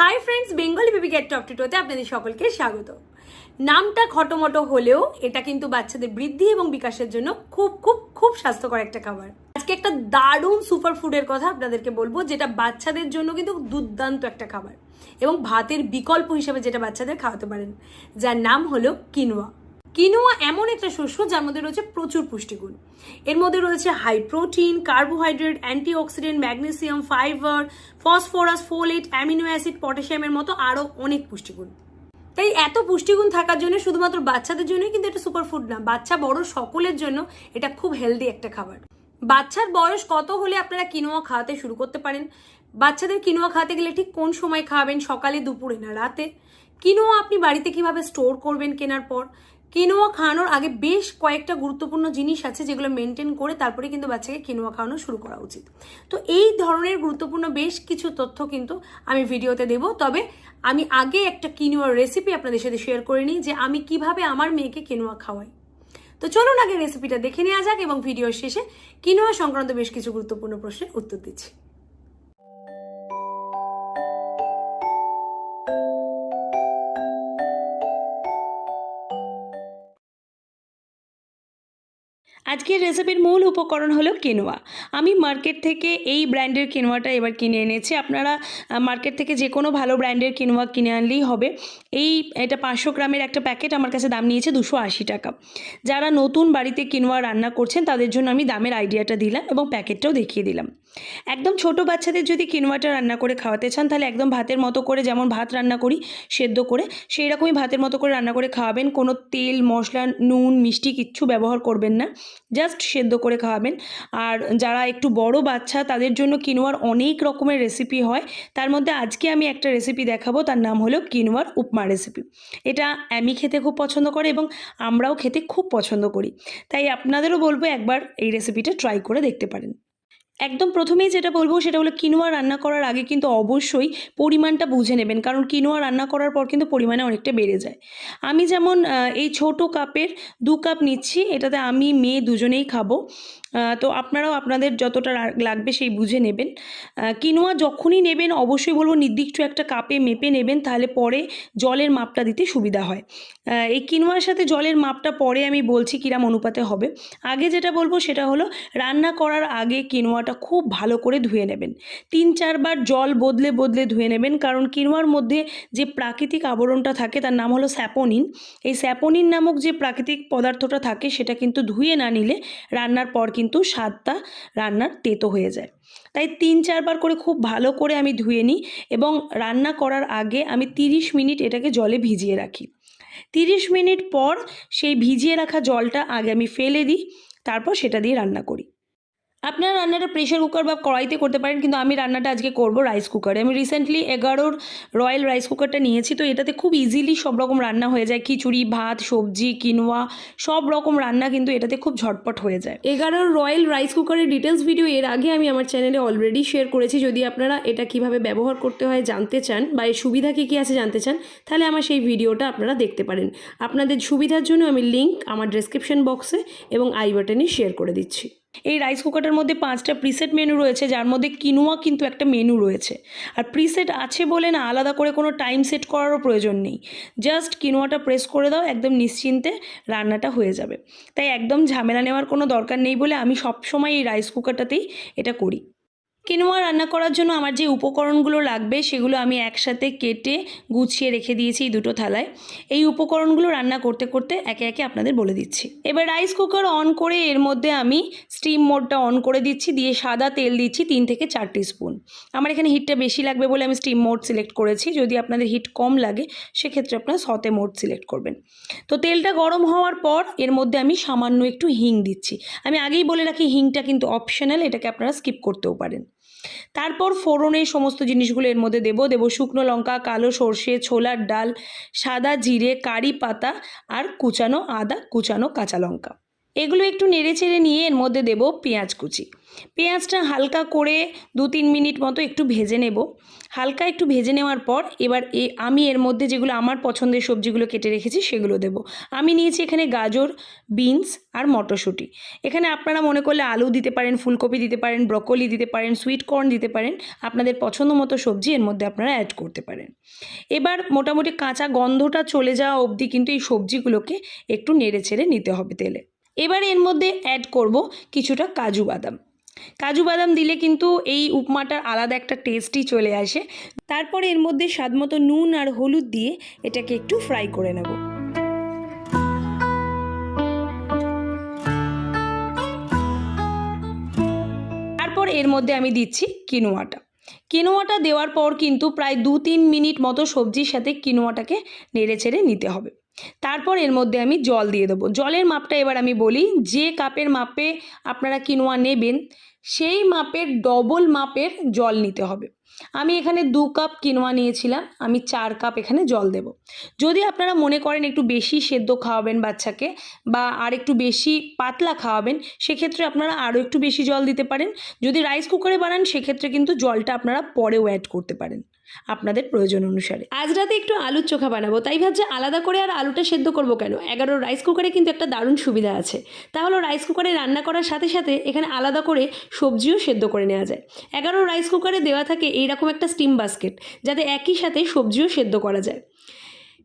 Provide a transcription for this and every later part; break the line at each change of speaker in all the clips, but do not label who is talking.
High friends, Bengali baby get top টুটোতে আপনাদের সকলকে স্বাগত। নামটা খটোমটো হলেও এটা কিন্তু বাচ্চাদের বৃদ্ধি এবং বিকাশের জন্য খুব খুব খুব স্বাস্থ্যকর একটা খাবার। আজকে একটা দারুণ সুপার ফুডের কথা আপনাদেরকে বলবো, যেটা বাচ্চাদের জন্য কিন্তু দুর্দান্ত একটা খাবার এবং ভাতের বিকল্প হিসেবে যেটা বাচ্চাদের খাওয়াতে পারেন, যার নাম হলো কিনোয়া। কিনোয়া এমন একটা শস্য যার মধ্যে রয়েছে প্রচুর পুষ্টিগুণ। এর মধ্যে রয়েছে high protein, carbohydrate, antioxidant, magnesium, fibre, phosphorus, folate, amino acid, পটাশিয়ামের মতো আরও অনেক পুষ্টিগুণ। তাই এত পুষ্টিগুণ থাকার জন্য শুধুমাত্র বাচ্চাদের জন্যই কিন্তু এটা সুপার ফুড না, বাচ্চা বড় সকলের জন্য এটা খুব হেলদি একটা খাবার। বাচ্চার বয়স কত হলে আপনারা কিনোয়া খাওয়াতে শুরু করতে পারেন? বাচ্চাদের কিনোয়া খাওয়াতে গেলে ঠিক কোন সময় খাওয়াবেন, সকালে, দুপুরে না রাতে? কিনোয়া আপনি বাড়িতে কিভাবে স্টোর করবেন কেনার পর? কিনোয়া খাওয়ানোর আগে বেশ কয়েকটা গুরুত্বপূর্ণ জিনিস আছে যেগুলো মেনটেন করে তারপরে কিন্তু বাচ্চাকে কিনোয়া খাওয়ানো শুরু করা উচিত। তো এই ধরনের গুরুত্বপূর্ণ বেশ কিছু তথ্য কিন্তু আমি ভিডিওতে দেব। তবে আমি আগে একটা কিনোয়ার রেসিপি আপনাদের সাথে শেয়ার করে নিই, যে আমি কিভাবে আমার মেয়েকে কিনোয়া খাওয়াই। তো চলুন আগে রেসিপিটা দেখে নেওয়া যাক এবং ভিডিওর শেষে কিনোয়া সংক্রান্ত বেশ কিছু গুরুত্বপূর্ণ প্রশ্নের উত্তর দিচ্ছি। আজকের রেসিপির মূল উপকরণ হলো কিনোয়া। আমি মার্কেট থেকে এই ব্র্যান্ডের কিনোয়াটা এবার কিনে এনেছি। আপনারা মার্কেট থেকে যে কোনো ভালো ব্র্যান্ডের কিনোয়া কিনে আনলেই হবে। এটা 500 গ্রামের একটা প্যাকেট আমার কাছে দাম নিয়েছে 280 টাকা। যারা নতুন বাড়িতে কিনোয়া রান্না করছেন তাদের জন্য আমি দামের আইডিয়াটা দিলাম এবং প্যাকেটটাও দেখিয়ে দিলাম। একদম ছোট বাচ্চাদের যদি কিনোয়াটা রান্না করে খাওয়াতে চান তাহলে একদম ভাতের মতো করে, যেমন ভাত রান্না করি সেদ্ধ করে, সেই রকমই ভাতের মতো করে রান্না করে খাওয়াবেন। কোনো তেল, মশলা, নুন, মিষ্টি কিচ্ছু ব্যবহার করবেন না, জাস্ট সেদ্ধ করে খাওয়াবেন। আর যারা একটু বড় বাচ্চা তাদের জন্য কিনোয়ার অনেক রকমের রেসিপি হয়, তার মধ্যে আজকে আমি একটা রেসিপি দেখাবো, তার নাম হলো কিনোয়ার উপমা রেসিপি। এটা আমি খেতে খুব পছন্দ করে এবং আমরাও খেতে খুব পছন্দ করি, তাই আপনাদেরও বলবো একবার এই রেসিপিটা ট্রাই করে দেখতে পারেন। একদম প্রথমেই যেটা বলবো সেটা হলো কিনোয়া রান্না করার আগে কিন্তু অবশ্যই পরিমাণটা বুঝে নেবেন, কারণ কিনোয়া রান্না করার পর কিন্তু পরিমাণে অনেকটা বেড়ে যায়। আমি যেমন এই ছোট কাপের 2 কাপ নিচ্ছি, এটাতে আমি মেয়ে দুজনেই খাবো। তো আপনারাও আপনাদের যতটা লাগবে সেই বুঝে নেবেন। কিনোয়া যখনই নেবেন অবশ্যই বলবো নির্দিষ্ট একটা কাপে মেপে নেবেন, তাহলে পরে জলের মাপটা দিতে সুবিধা হয়। এই কিনোয়ার সাথে জলের মাপটা পরে আমি বলছি কিরম অনুপাতে হবে। আগে যেটা বলবো সেটা হলো রান্না করার আগে কিনোয়াটা খুব ভালো করে ধুয়ে নেবেন। 3-4 বার জল বদলে বদলে ধুয়ে নেবেন, কারণ কিনোয়ার মধ্যে যে প্রাকৃতিক আবরণটা থাকে তার নাম হলো স্যাপোনিন। এই স্যাপোনিন নামক যে প্রাকৃতিক পদার্থটা থাকে সেটা কিন্তু ধুয়ে না নিলে রান্নার পর কিন্তু স্বাদটা রান্নার তেতো হয়ে যায়। তাই 3-4 বার করে খুব ভালো করে আমি ধুয়ে নিই এবং রান্না করার আগে আমি 30 মিনিট এটাকে জলে ভিজিয়ে রাখি। 30 মিনিট পর সেই ভিজিয়ে রাখা জলটা আগে আমি ফেলে দিই, তারপর সেটা দিয়ে রান্না করি। আপনারা রান্নাটা প্রেশার কুকার বা কড়াইতে করতে পারেন, কিন্তু আমি রান্নাটা আজকে করব রাইস কুকারে। আমি রিসেন্টলি 11 রয়্যাল রাইস কুকারটা নিয়েছি, তো এটাতে খুব ইজিলি সব রকম রান্না হয়ে যায়। খিচুড়ি, ভাত, সবজি, কিনোয়া সব রকম রান্না কিন্তু এটাতে খুব ঝটপট হয়ে যায়। 11 রয়্যাল রাইস কুকারের ডিটেলস ভিডিও এর আগে আমি আমার চ্যানেলে অলরেডি শেয়ার করেছি। যদি আপনারা এটা কিভাবে ব্যবহার করতে হয় জানতে চান বা এর সুবিধা কী কী আছে জানতে চান, তাহলে আমার সেই ভিডিওটা আপনারা দেখতে পারেন। আপনাদের সুবিধার জন্য আমি লিঙ্ক আমার ডেসক্রিপশন বক্সে এবং আই বাটনে শেয়ার করে দিচ্ছি। এই রাইস কুকারটার মধ্যে 5টা প্রিসেট মেনু রয়েছে, যার মধ্যে কিনোয়া কিন্তু একটা মেনু রয়েছে। আর প্রিসেট আছে বলে না আলাদা করে কোনো টাইম সেট করারও প্রয়োজন নেই, জাস্ট কিনোয়াটা প্রেস করে দাও, একদম নিশ্চিন্তে রান্নাটা হয়ে যাবে। তাই একদম ঝামেলা নেওয়ার কোনো দরকার নেই বলে আমি সবসময় এই রাইস কুকারটাতেই এটা করি। কিনোয়া রান্না করার জন্য আমার যে উপকরণগুলো লাগবে সেগুলো আমি একসাথে কেটে গুছিয়ে রেখে দিয়েছি এই দুটো থালায়। এই উপকরণগুলো রান্না করতে করতে একে একে আপনাদের বলে দিচ্ছি। এবার রাইস কুকার অন করে এর মধ্যে আমি স্টিম মোডটা অন করে দিচ্ছি, দিয়ে সাদা তেল দিচ্ছি 3 থেকে 4 টিস্পুন। আমার এখানে হিটটা বেশি লাগবে বলে আমি স্টিম মোড সিলেক্ট করেছি। যদি আপনাদের হিট কম লাগে সেক্ষেত্রে আপনারা সতে মোড সিলেক্ট করবেন। তো তেলটা গরম হওয়ার পর এর মধ্যে আমি সামান্য একটু হিং দিচ্ছি। আমি আগেই বলে রাখি হিংটা কিন্তু অপশনাল, এটাকে আপনারা স্কিপ করতেও পারেন। তারপর ফোড়নের সমস্ত জিনিসগুলো এর মধ্যে দেব শুকনো লঙ্কা, কালো সর্ষে, ছোলার ডাল, সাদা জিরে, কারি পাতা আর কুচানো আদা, কুচানো কাঁচা লঙ্কা। এগুলো একটু নেড়েচেড়ে নিয়ে এর মধ্যে দেব পেঁয়াজ কুচি। পেঁয়াজটা হালকা করে 2-3 মিনিট মতো একটু ভেজে নেব। হালকা একটু ভেজে নেওয়ার পর এবার আমি এর মধ্যে যেগুলো আমার পছন্দের সবজিগুলো কেটে রেখেছি সেগুলো দেব। আমি নিয়েছি এখানে গাজর, বিনস আর মটরশুঁটি। এখানে আপনারা মনে করলে আলু দিতে পারেন, ফুলকপি দিতে পারেন, ব্রকলি দিতে পারেন, সুইট কর্ন দিতে পারেন। আপনাদের পছন্দ মতো সবজি এর মধ্যে আপনারা অ্যাড করতে পারেন। এবার মোটামুটি কাঁচা গন্ধটা চলে যাওয়া অবধি কিন্তু এই সবজিগুলোকে একটু নেড়েচেড়ে নিতে হবে তেলে। এবার এর মধ্যে অ্যাড করব কিছুটা কাজু বাদাম। কাজু বাদাম দিলে কিন্তু এই উপমাটার আলাদা একটা টেস্টই চলে আসে। তারপরে এর মধ্যে স্বাদমতো নুন আর হলুদ দিয়ে এটাকে একটু ফ্রাই করে নেব। তারপর এর মধ্যে আমি দিচ্ছি কিনোয়াটা। কিনোয়াটা দেওয়ার পর কিন্তু প্রায় 2-3 মিনিট মতো সবজির সাথে কিনোয়াটাকে নেড়েচেড়ে নিতে হবে। তারপর এর মধ্যে আমি জল দিয়ে দেবো। জলের মাপটা এবার আমি বলি, যে কাপের মাপে আপনারা কিনোয়া নেবেন সেই মাপের ডবল মাপের জল নিতে হবে। আমি এখানে 2 কাপ কিনোয়া নিয়েছিলাম, আমি 4 কাপ এখানে জল দেব। যদি আপনারা মনে করেন একটু বেশি সেদ্ধ খাওয়াবেন বাচ্চাকে বা আর একটু বেশি পাতলা খাওয়াবেন, সেক্ষেত্রে আপনারা আরও একটু বেশি জল দিতে পারেন। যদি রাইস কুকারে বানান সেক্ষেত্রে কিন্তু জলটা আপনারা পরেও অ্যাড করতে পারেন আপনাদের প্রয়োজন অনুসারে। আজ রাতে একটু আলুর চোখা বানাবো, তাই ভাবছি আলাদা করে আর আলুটা সেদ্ধ করব কেন। 11 রাইস কুকারে কিন্তু একটা দারুণ সুবিধা আছে। তাহলে রাইস কুকারে রান্না করার সাথে সাথে এখানে আলাদা করে সবজিও সেদ্ধ করে নেওয়া যায়। 11 রাইস কুকারে দেওয়া থাকে এইরকম একটা স্টিম বাস্কেট, যাতে একই সাথে সবজিও সেদ্ধ করা যায়।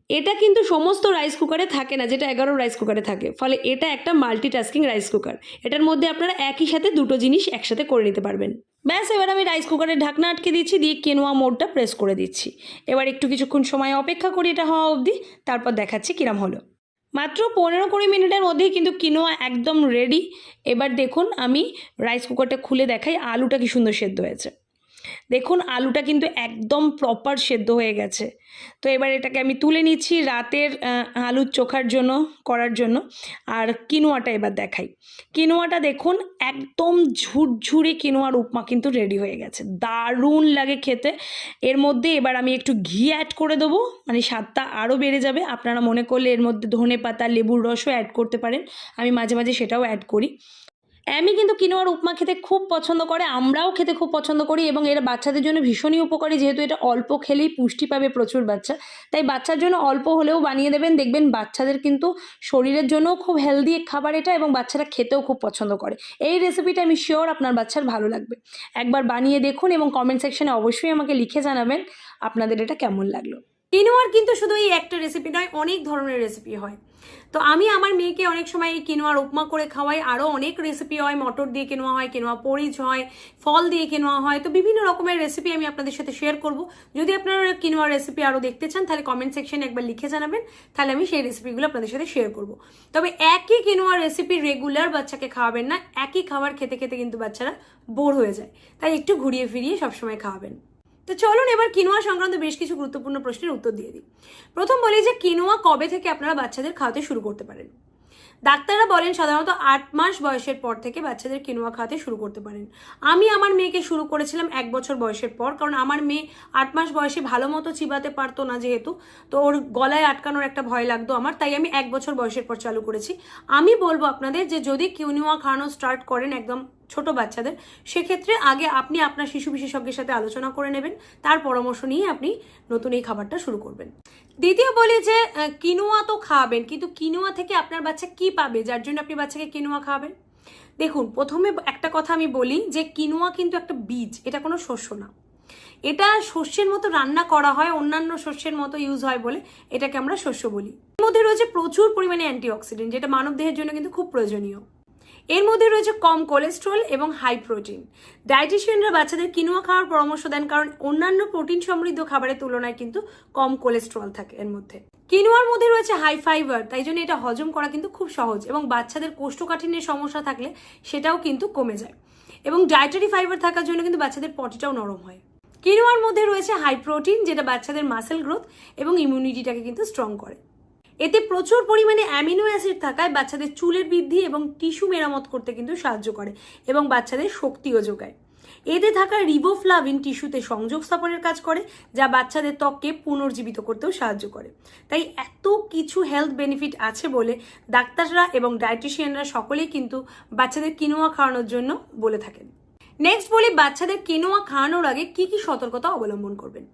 এটা কিন্তু সমস্ত রাইস কুকারে থাকে না, যেটা 11 রাইস কুকারে থাকে। ফলে এটা একটা মাল্টিটাস্কিং রাইস কুকার। এটার মধ্যে আপনারা একই সাথে দুটো জিনিস একসাথে করে নিতে পারবেন। ব্যাস, এবার আমি রাইস কুকারের ঢাকনা আটকে দিচ্ছি, দিয়ে কিনোয়া মোডটা প্রেস করে দিচ্ছি। এবার একটু কিছুক্ষণ সময় অপেক্ষা করি এটা হওয়া অবধি, তারপর দেখাচ্ছি কিরম হলো। মাত্র 15-20 মিনিটের মধ্যেই কিন্তু কিনোয়া একদম রেডি। এবার দেখুন আমি রাইস কুকারটা খুলে দেখাই আলুটা কি সুন্দর সেদ্ধ হয়েছে। দেখুন আলুটা কিন্তু একদম প্রপার সেদ্ধ হয়ে গেছে। তো এবার এটাকে আমি তুলে নিচ্ছি রাতের আলুর চোখার জন্য করার জন্য। আর কিনোয়াটা এবার দেখাই। কিনোয়াটা দেখুন একদম ঝুরঝুরে কিনোয়ার উপমা কিন্তু রেডি হয়ে গেছে, দারুণ লাগে খেতে। এর মধ্যে এবার আমি একটু ঘি অ্যাড করে দেবো, মানে স্বাদটা আরও বেড়ে যাবে। আপনারা মনে করলে এর মধ্যে ধনে পাতা, লেবুর রসও অ্যাড করতে পারেন। আমি মাঝে মাঝে সেটাও অ্যাড করি। আমি কিন্তু কিনোয়ার উপমা খেতে খুব পছন্দ করে, আমরাও খেতে খুব পছন্দ করি, এবং এরা বাচ্চাদের জন্য ভীষণই উপকারী, যেহেতু এটা অল্প খেলেই পুষ্টি পাবে প্রচুর বাচ্চা। তাই বাচ্চার জন্য অল্প হলেও বানিয়ে দেবেন, দেখবেন বাচ্চাদের কিন্তু শরীরের জন্যও খুব হেলদি খাবার এটা, এবং বাচ্চারা খেতেও খুব পছন্দ করে। এই রেসিপিটা আমি শিওর আপনার বাচ্চার ভালো লাগবে। একবার বানিয়ে দেখুন এবং কমেন্ট সেকশনে অবশ্যই আমাকে লিখে জানাবেন আপনাদের এটা কেমন লাগলো। কিনোয়ার কিন্তু শুধু এই একটা রেসিপি নয়, অনেক ধরনের রেসিপি হয়। তো আমি আমার মেয়েকে অনেক সময় এই কিনোয়ার উপমা করে খাওয়াই। আরও অনেক রেসিপি হয়, মটর দিয়ে কিনোয়া হয়, কিনোয়া পরিজ হয়, ফল দিয়ে কিনোয়া হয়। তো বিভিন্ন রকমের রেসিপি আমি আপনাদের সাথে শেয়ার করব। যদি আপনারা কিনোয়ার রেসিপি আরও দেখতে চান তাহলে কমেন্ট সেকশনে একবার লিখে জানাবেন, তাহলে আমি সেই রেসিপিগুলো আপনাদের সাথে শেয়ার করব। তবে একই কিনোয়ার রেসিপি রেগুলার বাচ্চাকে খাওয়াবেন না, একই খাবার খেতে খেতে কিন্তু বাচ্চারা বোর হয়ে যায়। তাই একটু ঘুরিয়ে ফিরিয়ে সবসময় খাওয়াবেন। তো চলুন এবার কিনোয়া সংক্রান্ত বেশ কিছু গুরুত্বপূর্ণ প্রশ্নের উত্তর দিয়ে দিই। প্রথম বলি যে কিনোয়া কবে থেকে আপনারা বাচ্চাদের খাওয়াতে শুরু করতে পারেন। ডাক্তাররা বলেন সাধারণত 8 মাস বয়সের পর থেকে বাচ্চাদের কিনোয়া খাওয়াতে শুরু করতে পারেন। আমি আমার মেয়েকে শুরু করেছিলাম 1 বছর বয়সের পর, কারণ আমার মেয়ে 8 মাস বয়সে ভালো মতো চিবাতে পারতো না যেহেতু, তো ওর গলায় আটকানোর একটা ভয় লাগতো আমার, তাই আমি 1 বছর বয়সের পর চালু করেছি। আমি বলবো আপনাদের যে যদি কিনোয়া খাওয়ানো স্টার্ট করেন একদম ছোট বাচ্চাদের, সেক্ষেত্রে আগে আপনি আপনার শিশু বিশেষজ্ঞের সাথে আলোচনা করে নেবেন, তার পরামর্শ নিয়ে আপনি নতুন এই খাবারটা শুরু করবেন। দ্বিতীয় বলি যে কিনোয়া তো খাওয়াবেন, কিন্তু কিনোয়া থেকে আপনার বাচ্চা কি পাবে যার জন্য আপনি বাচ্চাকে কিনোয়া খাওয়াবেন। দেখুন, প্রথমে একটা কথা আমি বলি যে কিনোয়া কিন্তু একটা বীজ, এটা কোনো শস্য না। এটা শস্যের মতো রান্না করা হয়, অন্যান্য শস্যের মতো ইউজ হয় বলে এটাকে আমরা শস্য বলি। এর মধ্যে রয়েছে প্রচুর পরিমাণে অ্যান্টিঅক্সিডেন্ট, যেটা মানবদেহের জন্য কিন্তু খুব প্রয়োজনীয়। এর মধ্যে রয়েছে কম কোলেস্ট্রল এবং হাই প্রোটিন। ডায়েটিশিয়ানরা বাচ্চাদের কিনোয়া খাওয়ার পরামর্শ দেন, কারণ অন্যান্য প্রোটিন সমৃদ্ধ খাবারের তুলনায় কিন্তু কম কোলেস্ট্রল থাকে এর মধ্যে। কিনোয়ার মধ্যে রয়েছে হাই ফাইবার, তাই জন্য এটা হজম করা কিন্তু খুব সহজ, এবং বাচ্চাদের কোষ্ঠকাঠিন্যের সমস্যা থাকলে সেটাও কিন্তু কমে যায়, এবং ডায়েটারি ফাইবার থাকার জন্য কিন্তু বাচ্চাদের পটিটাও নরম হয়। কিনোয়ার মধ্যে রয়েছে হাই প্রোটিন, যেটা বাচ্চাদের মাসেল গ্রোথ এবং ইমিউনিটিটাকে কিন্তু স্ট্রং করে। এতে প্রচুর পরিমাণে অ্যামিনো অ্যাসিড থাকায় বাচ্চাদের চুলের বৃদ্ধি এবং টিস্যু মেরামত করতে কিন্তু সাহায্য করে, এবং বাচ্চাদের শক্তিও যোগায়। এতে থাকা রিবোফ্লাভিন টিস্যুতে সংযোগ স্থাপনের কাজ করে, যা বাচ্চাদের ত্বককে পুনর্জীবিত করতেও সাহায্য করে। তাই এত কিছু হেলথ বেনিফিট আছে বলে ডাক্তাররা এবং ডায়েটিশিয়ানরা সকলেই কিন্তু বাচ্চাদের কিনোয়া খাওয়ানোর জন্য বলে থাকেন। নেক্সট বলি বাচ্চাদের কিনোয়া খাওয়ানোর আগে কি কি সতর্কতা অবলম্বন করবেন।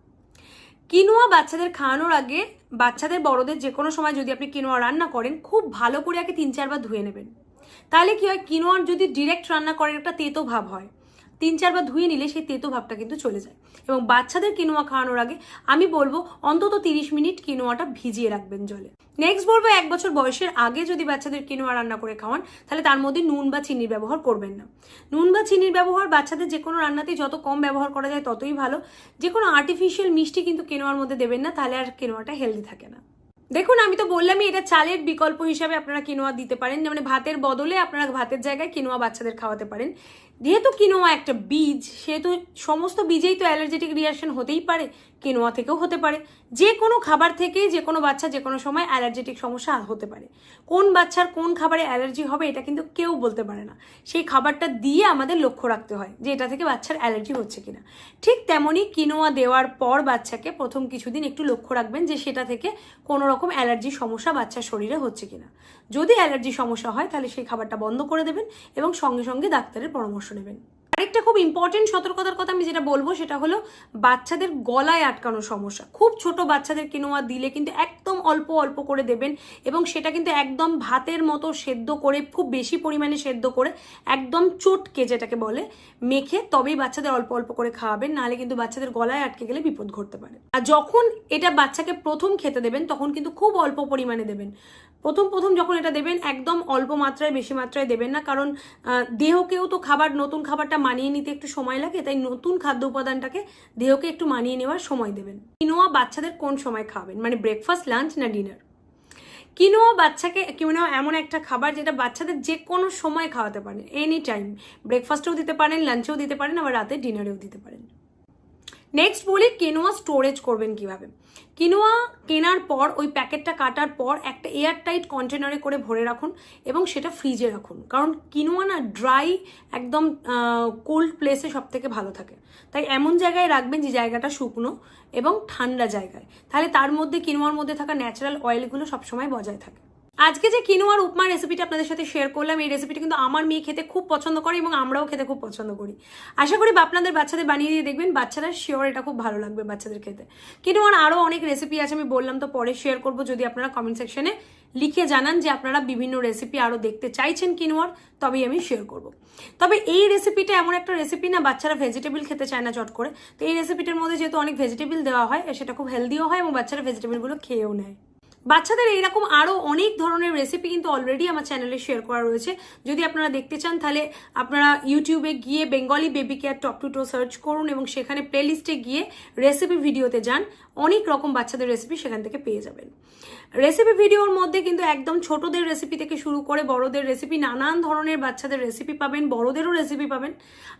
কিনোয়া বাচ্চাদের খাওয়ানোর আগে বাচ্চাদের বড়দের যে কোনো সময় যদি আপনি কিনোয়া রান্না করেন, খুব ভালো করে আগে 3-4 বার ধুয়ে নেবেন। তাহলে কি হয়, কিনোয়ার যদি ডিরেক্ট রান্না করেন একটা তেতো ভাব হয়, 3-4 বার ধুয়ে নিলে সেই তেতো ভাবটা কিন্তু চলে যায়। এবং বাচ্চাদের কিনোয়া খাওয়ানোর আগে আমি বলবো অন্তত 30 মিনিট কিনোয়াটা ভিজিয়ে রাখবেন জলে। নেক্সট বলবো 1 বছর বয়সের আগে যদি বাচ্চাদের কিনোয়া রান্না করে খাওয়ান, তাহলে তার মধ্যে নুন বা চিনির ব্যবহার করবেন না। নুন বা চিনির ব্যবহার বাচ্চাদের যে কোনো রান্নাতেই যত কম ব্যবহার করা যায় ততই ভালো। যে কোনো আর্টিফিশিয়াল মিষ্টি কিন্তু কিনোয়ার মধ্যে দেবেন না, তাহলে আর কিনোয়াটা হেলদি থাকে না। দেখুন, আমি তো বললামই এটা চালের বিকল্প হিসাবে আপনারা কিনোয়া দিতে পারেন, মানে ভাতের বদলে আপনারা ভাতের জায়গায় কিনোয়া বাচ্চাদের খাওয়াতে পারেন। যেহেতু কিনোয়া একটা বীজ, সেহেতু সমস্ত বীজেই তো অ্যালার্জেটিক রিয়াকশন হতেই পারে, কিনোয়া থেকেও হতে পারে। যে কোনো খাবার থেকেই যে কোনো বাচ্চা যে কোনো সময় অ্যালার্জেটিক সমস্যা হতে পারে। কোন বাচ্চার কোন খাবারে অ্যালার্জি হবে এটা কিন্তু কেউ বলতে পারে না। সেই খাবারটা দিয়ে আমাদের লক্ষ্য রাখতে হয় যে এটা থেকে বাচ্চার অ্যালার্জি হচ্ছে কিনা। ঠিক তেমনই কিনোয়া দেওয়ার পর বাচ্চাকে প্রথম কিছুদিন একটু লক্ষ্য রাখবেন যে সেটা থেকে কোনো রকম অ্যালার্জি সমস্যা বাচ্চার শরীরে হচ্ছে কিনা। যদি অ্যালার্জি সমস্যা হয় তাহলে সেই খাবারটা বন্ধ করে দেবেন এবং সঙ্গে সঙ্গে ডাক্তারের পরামর্শ নেবেন। আরেকটা খুব ইম্পর্টেন্ট সতর্কতার কথা আমি যেটা বলবো সেটা হলো বাচ্চাদের গলায় আটকানোর সমস্যা। খুব ছোট বাচ্চাদের কিনোয়া দিলে কিন্তু একদম অল্প অল্প করে দেবেন এবং সেটা কিন্তু একদম ভাতের মতো সেদ্ধ করে, খুব বেশি পরিমাণে সেদ্ধ করে, একদম চটকে যেটাকে বলে মেখে তবেই বাচ্চাদের অল্প অল্প করে খাওয়াবেন, নাহলে কিন্তু বাচ্চাদের গলায় আটকে গেলে বিপদ ঘটতে পারে। আর যখন এটা বাচ্চাকে প্রথম খেতে দেবেন তখন কিন্তু খুব অল্প পরিমাণে দেবেন। প্রথম যখন এটা দেবেন একদম অল্প মাত্রায়, বেশি মাত্রায় দেবেন না, কারণ দেহকেও তো নতুন খাবারটা মানিয়ে নিতে একটু সময় লাগে। তাই নতুন খাদ্য উপাদানটাকে দেহকে একটু মানিয়ে নেওয়ার সময় দেবেন। কিনোয়া বাচ্চাদের কোন সময় খাবেন, মানে ব্রেকফাস্ট, লাঞ্চ না ডিনার? কিনোয়া এমন একটা খাবার যেটা বাচ্চাদের যে কোনো সময় খাওয়াতে পারেন, এনি টাইম। ব্রেকফাস্টেও দিতে পারেন, লাঞ্চেও দিতে পারেন, আবার রাতে ডিনারেও দিতে পারেন। নেক্সট বলি কিনোয়া স্টোরেজ করবেন কিভাবে। কিনোয়া কেনার পর ওই প্যাকেটটা কাটার পর একটা এয়ার টাইট কন্টেনারে করে ভরে রাখুন এবং সেটা ফ্রিজে রাখুন, কারণ কিনোয়া না ড্রাই একদম কোল্ড প্লেসে সব থেকে ভালো থাকে। তাই এমন জায়গায় রাখবেন যে জায়গাটা শুকনো এবং ঠান্ডা জায়গায়, তাহলে তার মধ্যে কিনোয়ার মধ্যে থাকা ন্যাচারাল অয়েলগুলো সবসময় বজায় থাকে। আজকে যে কিনোয়ার উপমা রেসিপিটা আপনাদের সাথে শেয়ার করলাম, এই রেসিপিটা কিন্তু আমার মেয়ে খেতে খুব পছন্দ করে এবং আমরাও খেতে খুব পছন্দ করি। আশা করি আপনাদের বাচ্চাদের বানিয়ে দিয়ে দেখবেন, বাচ্চারা শিওর এটা খুব ভালো লাগবে বাচ্চাদের খেতে। কিনোয়ার আরও অনেক রেসিপি আছে, আমি বললাম তো পরে শেয়ার করব। যদি আপনারা কমেন্ট সেকশনে লিখে জানান যে আপনারা বিভিন্ন রেসিপি আরও দেখতে চাইছেন কিনোয়ার, তবেই আমি শেয়ার করব। তবে এই রেসিপিটা এমন একটা রেসিপি না, বাচ্চারা ভেজিটেবল খেতে চায় না চট করে, তো এই রেসিপিটার মধ্যে যেহেতু অনেক ভেজিটেবল দেওয়া হয়, সেটা খুব হেলদিও হয় এবং বাচ্চারা ভেজিটেবলগুলো খেয়েও নেয়। বাচ্চাদের এইরকম আরও অনেক ধরনের রেসিপি কিন্তু অলরেডি আমার চ্যানেলে শেয়ার করা রয়েছে। যদি আপনারা দেখতে চান তাহলে আপনারা ইউটিউবে গিয়ে Bengali baby care top to toe search করুন এবং সেখানে প্লেলিস্টে গিয়ে রেসিপি ভিডিওতে যান। অনেক রকম বাচ্চাদের রেসিপি সেখান থেকে পেয়ে যাবেন। রেসিপি ভিডিওর মধ্যে কিন্তু একদম ছোটদের রেসিপি থেকে শুরু করে বড়দের রেসিপি, নানান ধরনের বাচ্চাদের রেসিপি পাবেন, বড়দেরও রেসিপি পাবেন।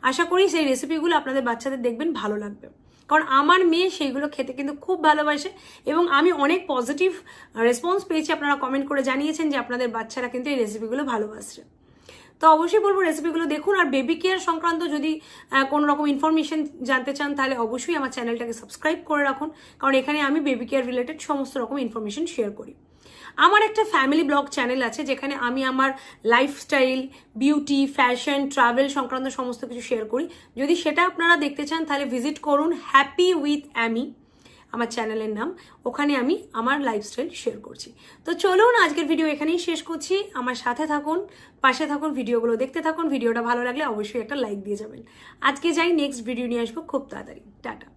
আশা করি সেই রেসিপিগুলো আপনাদের বাচ্চাদের দেখবেন ভালো লাগবে, কারণ আমার মেয়ে সেইগুলো খেতে কিন্তু খুব ভালোবাসে এবং আমি অনেক পজিটিভ রেসপন্স পেয়েছি। আপনারা কমেন্ট করে জানিয়েছেন যে আপনাদের বাচ্চারা কিন্তু এই রেসিপিগুলো ভালোবাসছে। তো অবশ্যই বলবো রেসিপিগুলো দেখুন। আর বেবি কেয়ার সংক্রান্ত যদি কোনো রকম ইনফরমেশন জানতে চান তাহলে অবশ্যই আমার চ্যানেলটাকে সাবস্ক্রাইব করে রাখুন, কারণ এখানে আমি বেবি কেয়ার রিলেটেড সমস্ত রকম ইনফরমেশন শেয়ার করি। আমার একটা ফ্যামিলি ব্লগ চ্যানেল আছে যেখানে আমি আমার লাইফস্টাইল, বিউটি, ফ্যাশন, ট্রাভেল সংক্রান্ত সমস্ত কিছু শেয়ার করি। যদি সেটা আপনারা দেখতে চান তাহলে ভিজিট করুন হ্যাপি উইথ অ্যামি, আমার চ্যানেলের নাম। ওখানে আমি আমার লাইফস্টাইল শেয়ার করছি। তো চলুন আজকের ভিডিও এখানেই শেষ করছি। আমার সাথে থাকুন, পাশে থাকুন, ভিডিওগুলো দেখতে থাকুন। ভিডিওটা ভালো লাগলে অবশ্যই একটা লাইক দিয়ে যাবেন। আজকে যাই, নেক্সট ভিডিও নিয়ে আসবো খুব তাড়াতাড়ি। টাটা।